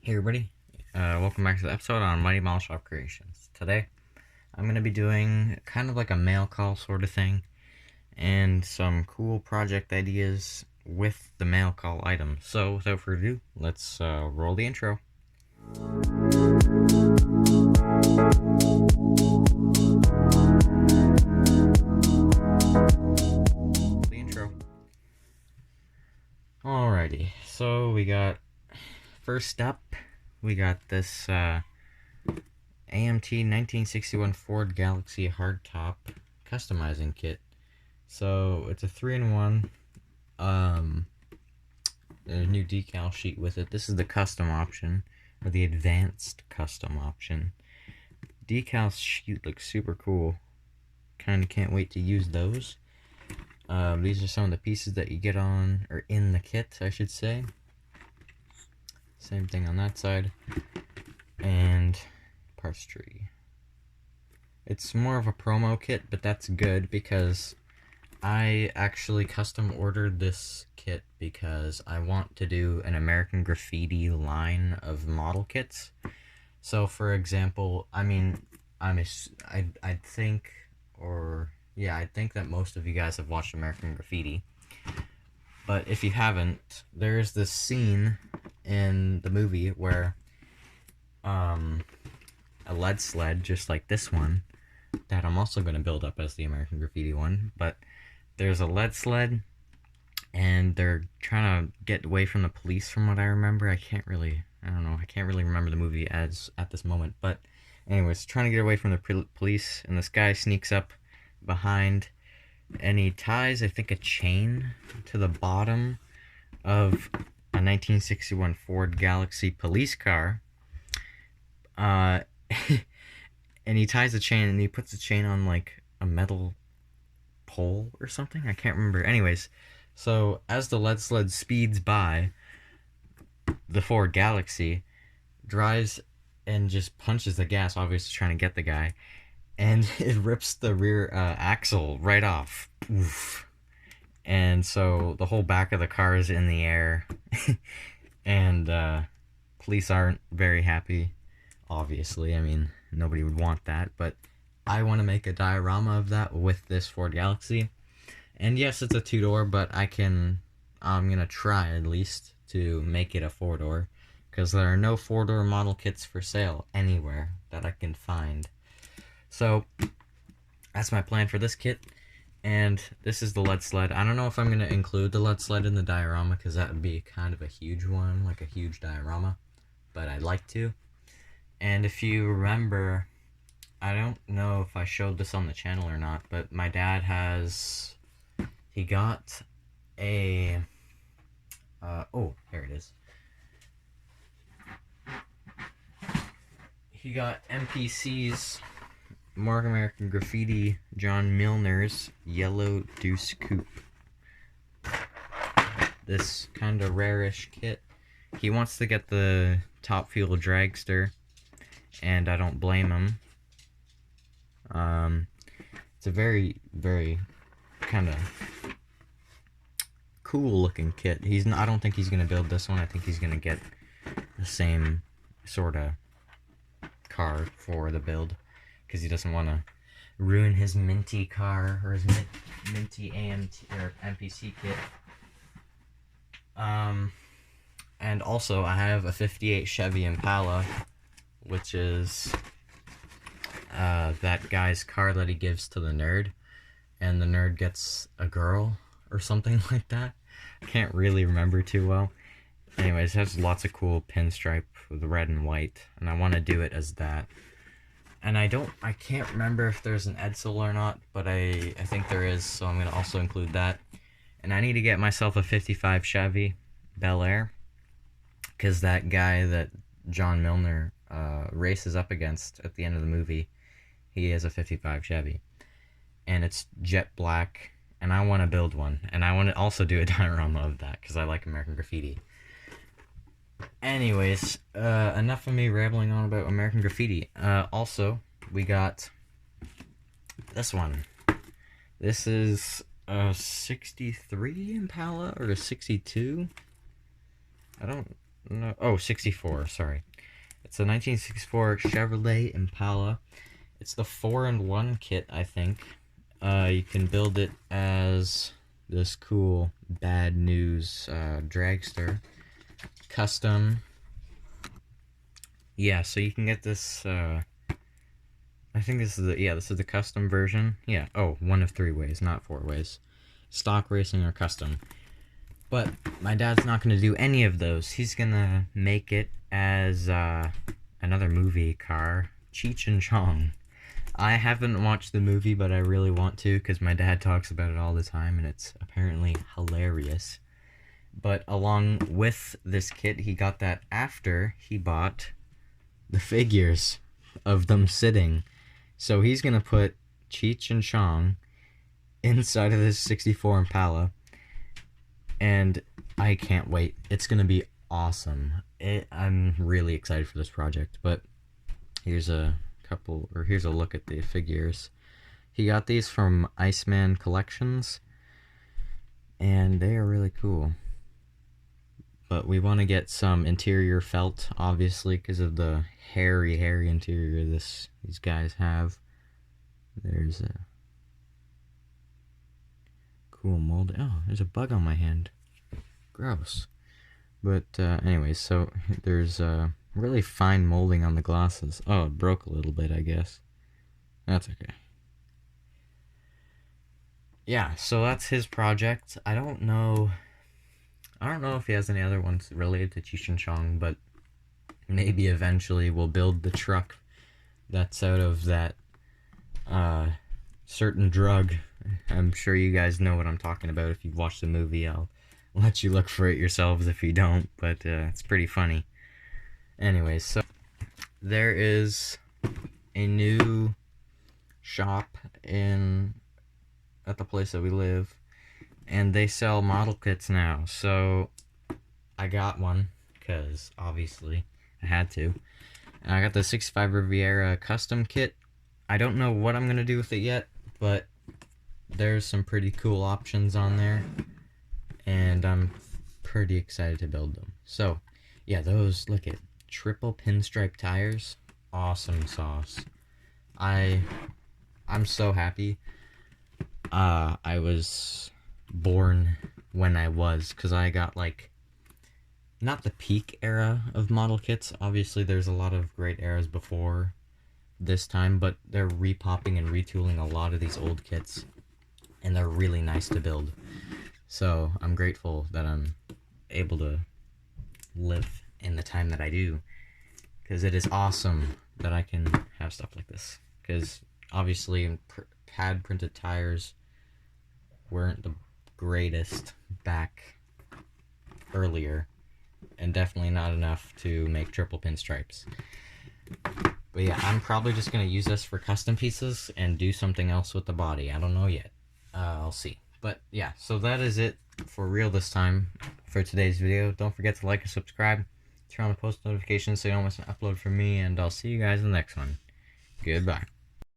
Hey everybody, welcome back to the episode on Mighty Mall Shop Creations. Today, I'm going to be doing kind of like a mail call sort of thing, and some cool project ideas with the mail call items. So, without further ado, let's roll the intro. The intro. Alrighty, so we got, first up, we got this AMT 1961 Ford Galaxy hardtop customizing kit. So it's a 3-in-1. There's a new decal sheet with it. This is the custom option, or the advanced custom option. Decal sheet looks super cool. Kind of can't wait to use those. These are some of the pieces that you get on, or in the kit, I should say. Same thing on that side. And parts tree. It's more of a promo kit, but that's good because I actually custom ordered this kit because I want to do an American Graffiti line of model kits. So, for example, I think, I think that most of you guys have watched American Graffiti. But if you haven't, there's this scene in the movie where a lead sled, just like this one, that I'm also going to build up as the American Graffiti one, but there's a lead sled, and they're trying to get away from the police from what I remember. I can't really remember the movie at this moment, but anyways, trying to get away from the police, and this guy sneaks up behind, and he ties, I think, a chain to the bottom of a 1961 Ford Galaxy police car, and he ties the chain, and he puts the chain on like a metal pole or something. I can't remember. Anyways, so as the lead sled speeds by, the Ford Galaxy drives and just punches the gas, obviously trying to get the guy, and it rips the rear axle right off. Oof. And so the whole back of the car is in the air, and police aren't very happy, obviously. I mean, nobody would want that, but I want to make a diorama of that with this Ford Galaxy. And yes, it's a 2-door, but I'm going to try at least to make it a 4-door, because there are no 4-door model kits for sale anywhere that I can find. So that's my plan for this kit. And this is the lead sled. I don't know if I'm going to include the lead sled in the diorama, because that would be kind of a huge one, like a huge diorama, but I'd like to. And if you remember, I don't know if I showed this on the channel or not, but my dad he got a, oh, there it is. He got MPC's Mark American Graffiti John Milner's Yellow Deuce Coupe. This kind of rarish kit. He wants to get the Top Fuel Dragster, and I don't blame him. It's a very, very kind of cool looking kit. I don't think he's gonna build this one. I think he's gonna get the same sort of car for the build, because he doesn't want to ruin his minty car, or his minty AMT or MPC kit. And also I have a 58 Chevy Impala, which is that guy's car that he gives to the nerd, and the nerd gets a girl or something like that. I can't really remember too well. Anyways, it has lots of cool pinstripe with red and white, and I want to do it as that. And I can't remember if there's an Edsel or not, but I think there is, so I'm going to also include that. And I need to get myself a 55 Chevy Bel Air, because that guy that John Milner races up against at the end of the movie, he has a 55 Chevy. And it's jet black, and I want to build one. And I want to also do a diorama of that, because I like American Graffiti. Anyways, enough of me rambling on about American Graffiti. Also, we got this one. This is a 63 Impala, or a 62? I don't No, oh, 64, sorry. It's a 1964 Chevrolet Impala. It's the 4-in-1 kit, I think. You can build it as this cool bad news dragster. Custom. Yeah, so you can get this, I think this is the custom version. Yeah, oh, one of 3 ways, not 4 ways. Stock racing or custom. But my dad's not going to do any of those. He's going to make it as another movie car, Cheech and Chong. I haven't watched the movie, but I really want to because my dad talks about it all the time, and it's apparently hilarious. But along with this kit, he got that after he bought the figures of them sitting. So he's going to put Cheech and Chong inside of this 64 Impala, and I can't wait. It's going to be awesome. I'm really excited for this project, but here's a look at the figures. He got these from Iceman Collections, and they are really cool. But we want to get some interior felt, obviously, because of the hairy interior these guys have. There's a cool mold. Oh, there's a bug on my hand. Gross. But anyways, so there's really fine molding on the glasses. Oh, it broke a little bit, I guess. That's okay. Yeah, so that's his project. I don't know if he has any other ones related to Cheech and Chong, but maybe eventually we'll build the truck that's out of that certain drug. I'm sure you guys know what I'm talking about. If you've watched the movie, I'll let you look for it yourselves if you don't, but it's pretty funny. Anyways, so there is a new shop at the place that we live, and they sell model kits now. So I got one because obviously I had to. And I got the 65 Riviera custom kit. I don't know what I'm gonna do with it yet, but there's some pretty cool options on there, and I'm pretty excited to build them. So yeah, those, look at triple pinstripe tires, awesome sauce. I'm so happy. I was born when I was, because I got like not the peak era of model kits. Obviously there's a lot of great eras before this time, but they're repopping and retooling a lot of these old kits, and they're really nice to build. So I'm grateful that I'm able to live in the time that I do, because it is awesome that I can have stuff like this. Because obviously pad printed tires weren't the greatest back earlier, and definitely not enough to make triple pinstripes. But yeah, I'm probably just going to use this for custom pieces and do something else with the body. I don't know yet. I'll see. But yeah, so that is it for real this time for today's video. Don't forget to like and subscribe. Turn on the post notifications so you don't miss an upload from me, and I'll see you guys in the next one. Goodbye.